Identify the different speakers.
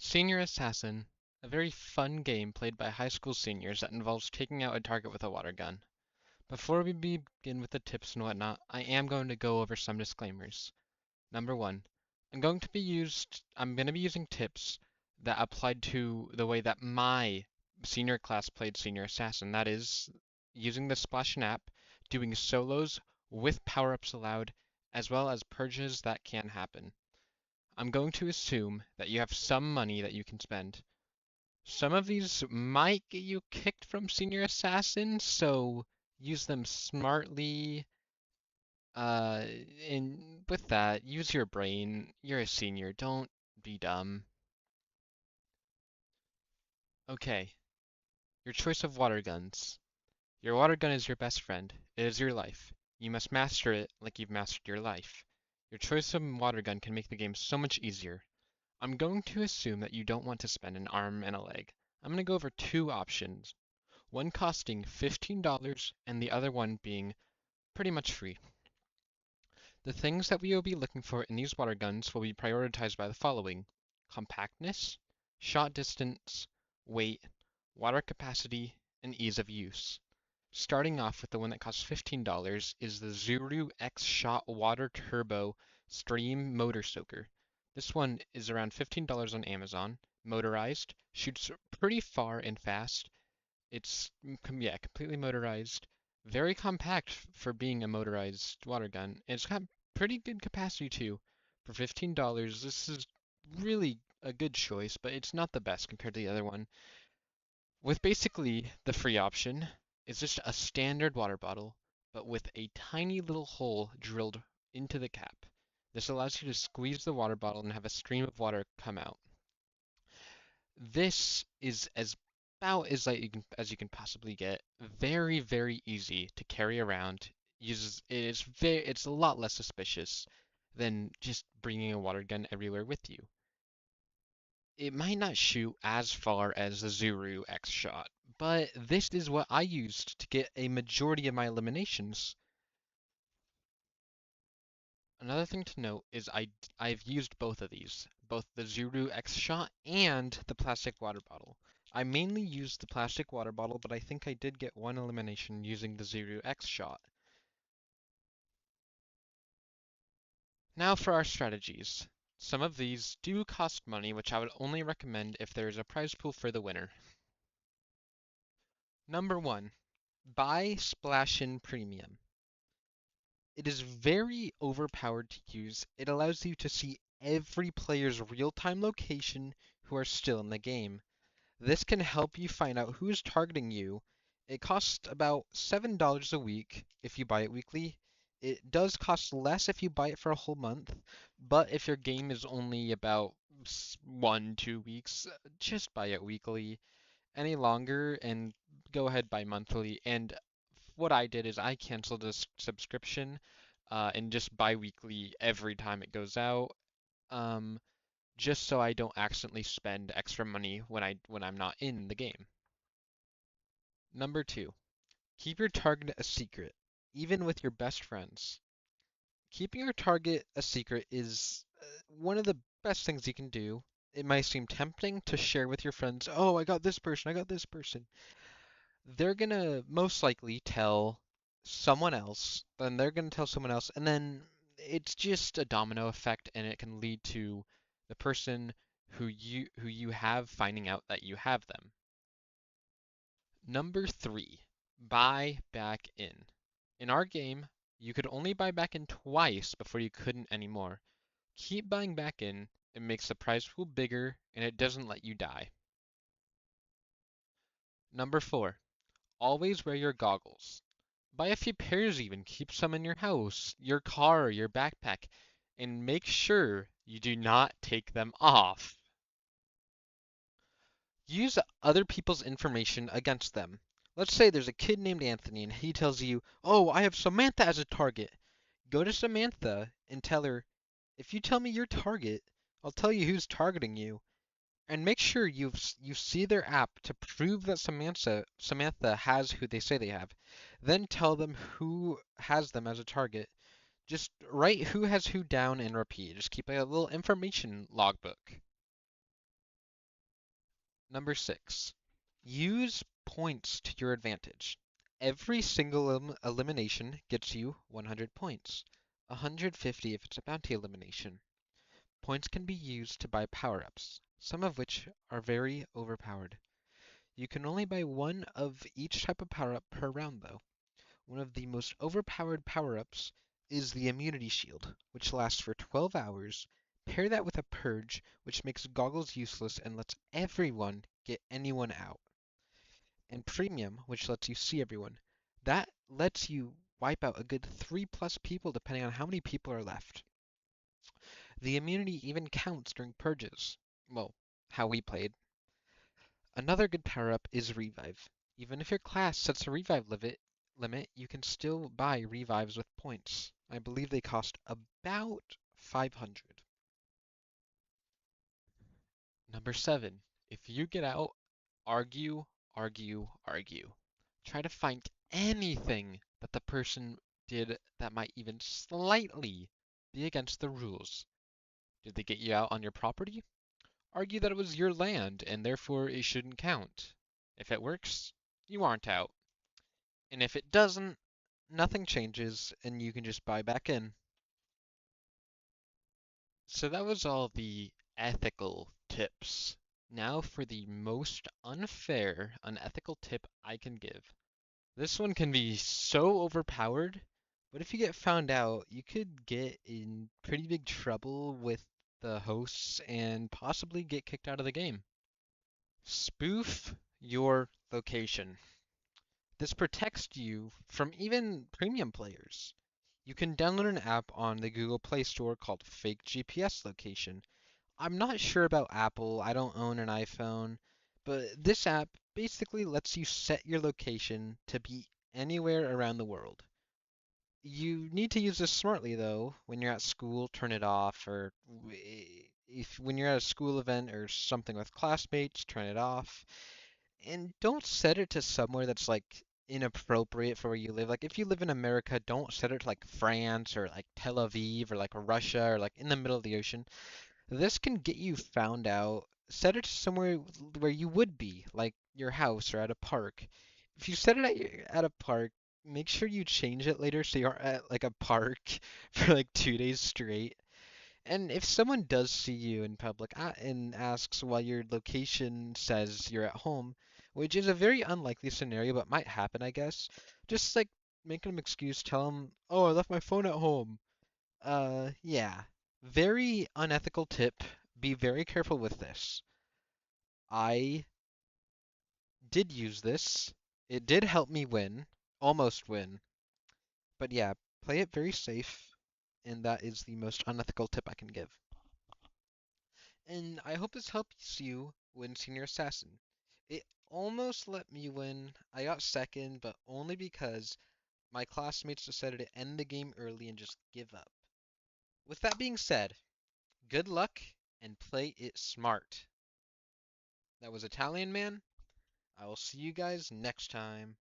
Speaker 1: Senior Assassin, a very fun game played by high school seniors that involves taking out a target with a water gun. Before we begin with the tips and whatnot, I am going to go over some disclaimers. Number one, I'm going to be using tips that applied to the way that my senior class played Senior Assassin. That is, using the Splashin app, doing solos with power-ups allowed, as well as purges that can happen. I'm going to assume that you have some money that you can spend. Some of these might get you kicked from Senior Assassin, so use them smartly. Uh, and with that, use your brain. You're a senior, don't be dumb. Okay, your choice of water guns. Your water gun is your best friend. It is your life. You must master it like you've mastered your life. Your choice of water gun can make the game so much easier. I'm going to assume that you don't want to spend an arm and a leg. I'm going to go over two options. One costing $15 and the other one being pretty much free. The things that we will be looking for in these water guns will be prioritized by the following: compactness, shot distance, weight, water capacity, and ease of use. Starting off with the one that costs $15 is the Zuru X-Shot Water Turbo Stream Motor Soaker. This one is around $15 on Amazon, motorized, shoots pretty far and fast. It's yeah, completely motorized, very compact for being a motorized water gun. And it's got pretty good capacity too. For $15, this is really a good choice, but it's not the best compared to the other one. With basically the free option, it's just a standard water bottle, but with a tiny little hole drilled into the cap. This allows you to squeeze the water bottle and have a stream of water come out. This is as about as light as you can possibly get. Very, very easy to carry around. It's a lot less suspicious than just bringing a water gun everywhere with you. It might not shoot as far as the Zuru X shot, but this is what I used to get a majority of my eliminations. Another thing to note is I've used both of these, both the Zuru X shot and the plastic water bottle. I mainly used the plastic water bottle, but I think I did get one elimination using the Zuru X shot. Now for our strategies. Some of these do cost money, which I would only recommend if there is a prize pool for the winner. Number one, buy Splashin Premium. It is very overpowered to use. It allows you to see every player's real-time location who are still in the game. This can help you find out who's targeting you. It costs about $7 a week if you buy it weekly. It does cost less if you buy it for a whole month, but if your game is only about 1, 2 weeks, just buy it weekly. Any longer and go ahead buy monthly. And what I did is I canceled this subscription and just bi-weekly every time it goes out. Um, just so I don't accidentally spend extra money when I'm not in the game. Number two, keep your target a secret, even with your best friends. Keeping your target a secret is one of the best things you can do. It might seem tempting to share with your friends, oh, I got this person, I got this person. They're gonna most likely tell someone else, then they're gonna tell someone else, and then it's just a domino effect, and it can lead to the person who you have finding out that you have them. Number three, buy back in. In our game, you could only buy back in twice before you couldn't anymore. Keep buying back in, it makes the prize pool bigger, and it doesn't let you die. Number four, always wear your goggles. Buy a few pairs even, keep some in your house, your car, your backpack, and make sure you do not take them off. Use other people's information against them. Let's say there's a kid named Anthony and he tells you, oh, I have Samantha as a target. Go to Samantha and tell her, if you tell me your target, I'll tell you who's targeting you. And make sure you see their app to prove that Samantha has who they say they have. Then tell them who has them as a target. Just write who has who down and repeat. Just keep a little information logbook. Number 6. Use points to your advantage. Every single elimination gets you 100 points. 150 if it's a bounty elimination. Points can be used to buy power-ups, some of which are very overpowered. You can only buy one of each type of power-up per round though. One of the most overpowered power-ups is the Immunity Shield, which lasts for 12 hours. Pair that with a Purge, which makes goggles useless and lets everyone get anyone out. And Premium, which lets you see everyone. That lets you wipe out a good 3+ people depending on how many people are left. The immunity even counts during purges. Well, how we played. Another good power-up is Revive. Even if your class sets a revive limit, you can still buy revives with points. I believe they cost about 500. Number 7. If you get out, argue, argue, argue. Try to find anything that the person did that might even slightly be against the rules. Did they get you out on your property? Argue that it was your land and therefore it shouldn't count. If it works, you aren't out. And if it doesn't, nothing changes and you can just buy back in. So that was all the ethical tips. Now for the most unfair, unethical tip I can give. This one can be so overpowered, but if you get found out, you could get in pretty big trouble with the hosts and possibly get kicked out of the game. Spoof your location. This protects you from even premium players. You can download an app on the Google Play Store called Fake GPS Location. I'm not sure about Apple, I don't own an iPhone, but this app basically lets you set your location to be anywhere around the world. You need to use this smartly though. When you're at school, turn it off, or if when you're at a school event or something with classmates, turn it off. And don't set it to somewhere that's like inappropriate for where you live. Like if you live in America, don't set it to like France or like Tel Aviv or like Russia or like in the middle of the ocean. This can get you found out. Set it to somewhere where you would be, like your house or at a park. If you set it at a park, make sure you change it later so you aren't at like a park for like 2 days straight. And if someone does see you in public and asks why your location says you're at home, which is a very unlikely scenario but might happen, I guess, just like make an excuse, tell them, "Oh, I left my phone at home." Yeah. Very unethical tip. Be very careful with this. I did use this. It did help me win, almost win. But yeah, play it very safe, and that is the most unethical tip I can give. And I hope this helps you win Senior Assassin. It almost let me win. I got second, but only because my classmates decided to end the game early and just give up. With that being said, good luck and play it smart. That was Italian Man. I will see you guys next time.